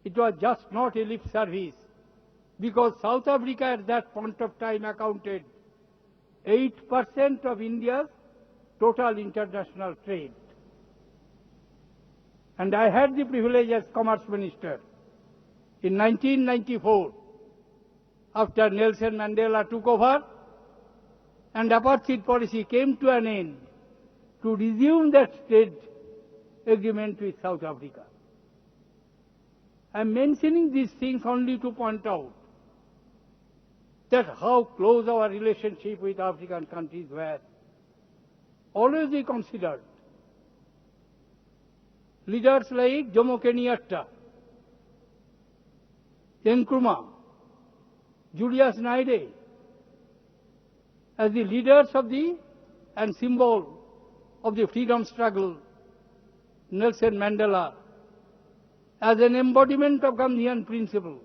it was just not a lip service, because South Africa at that point of time accounted 8% of India's total international trade. And I had the privilege as Commerce Minister in 1994, after Nelson Mandela took over and apartheid policy came to an end, to resume that trade agreement with South Africa. I am mentioning these things only to point out that how close our relationship with African countries were. Always we considered leaders like Jomo Kenyatta, Nkrumah, Julius Nyerere as the leaders of the and symbol of the freedom struggle, Nelson Mandela as an embodiment of Gandhian principle.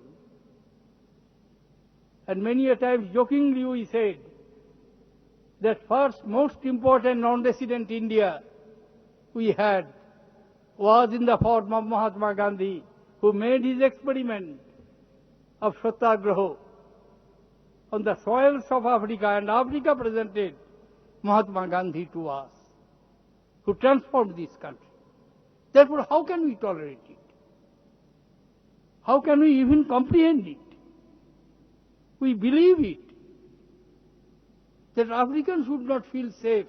And many a times jokingly we said that first most important non-resident India we had was in the form of Mahatma Gandhi, who made his experiment of Satyagraha on the soils of Africa, and Africa presented Mahatma Gandhi to us, who transformed this country. Therefore, how can we tolerate it? How can we even comprehend it? We believe it, that Africans would not feel safe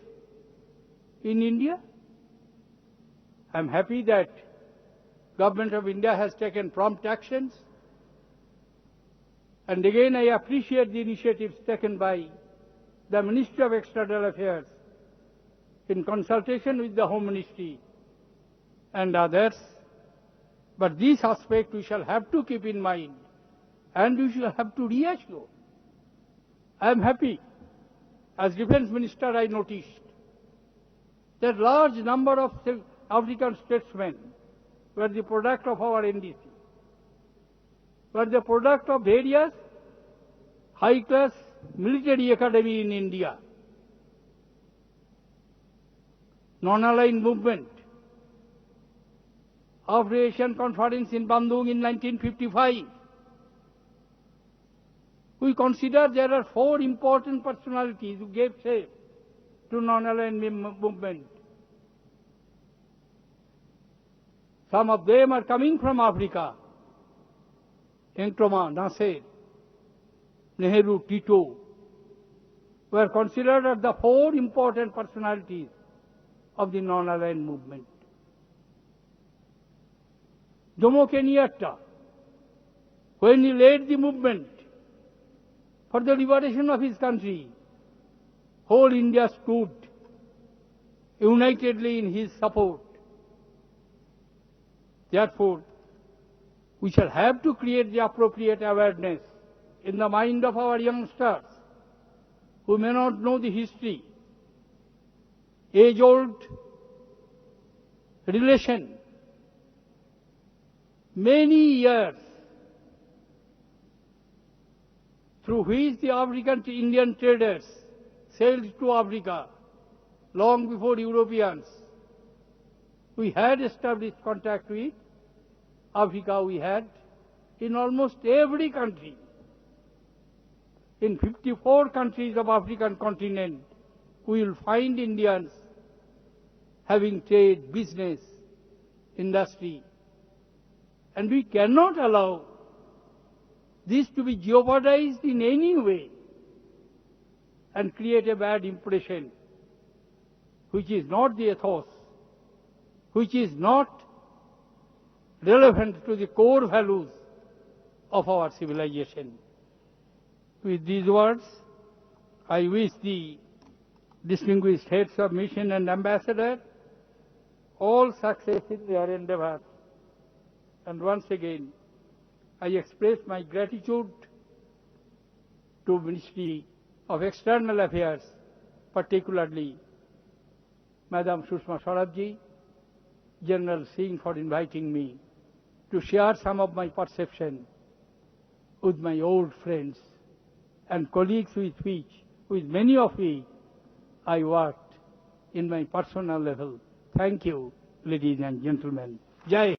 in India. I am happy that Government of India has taken prompt actions. And again, I appreciate the initiatives taken by the Ministry of External Affairs in consultation with the Home Ministry and others. But this aspect we shall have to keep in mind, and we shall have to reassure. I am happy, as Defence Minister I noticed, that large number of African statesmen were the product of our NDC, were the product of various high-class military academy in India, non-aligned movement, after Asian Conference in Bandung in 1955. We consider there are 4 important personalities who gave shape to non-aligned movement. Some of them are coming from Africa. Nkrumah, Nasser, Nehru, Tito were considered as the 4 important personalities of the non-aligned movement. Jomo Kenyatta, when he led the movement for the liberation of his country, whole India stood unitedly in his support. Therefore, we shall have to create the appropriate awareness in the mind of our youngsters who may not know the history, age-old relation, many years through which the African Indian traders sailed to Africa long before Europeans. We had established contact with Africa. We had in almost every country. In 54 countries of African continent, we will find Indians having trade, business, industry. And we cannot allow this to be jeopardized in any way and create a bad impression, which is not the ethos, which is not relevant to the core values of our civilization. With these words, I wish the distinguished heads of mission and ambassador all success in their endeavors. And once again, I express my gratitude to Ministry of External Affairs, particularly Madam Sushma Swaraj, General Singh, for inviting me to share some of my perception with my old friends and colleagues with many of which I worked in my personal level. Thank you, ladies and gentlemen. Jai Hind.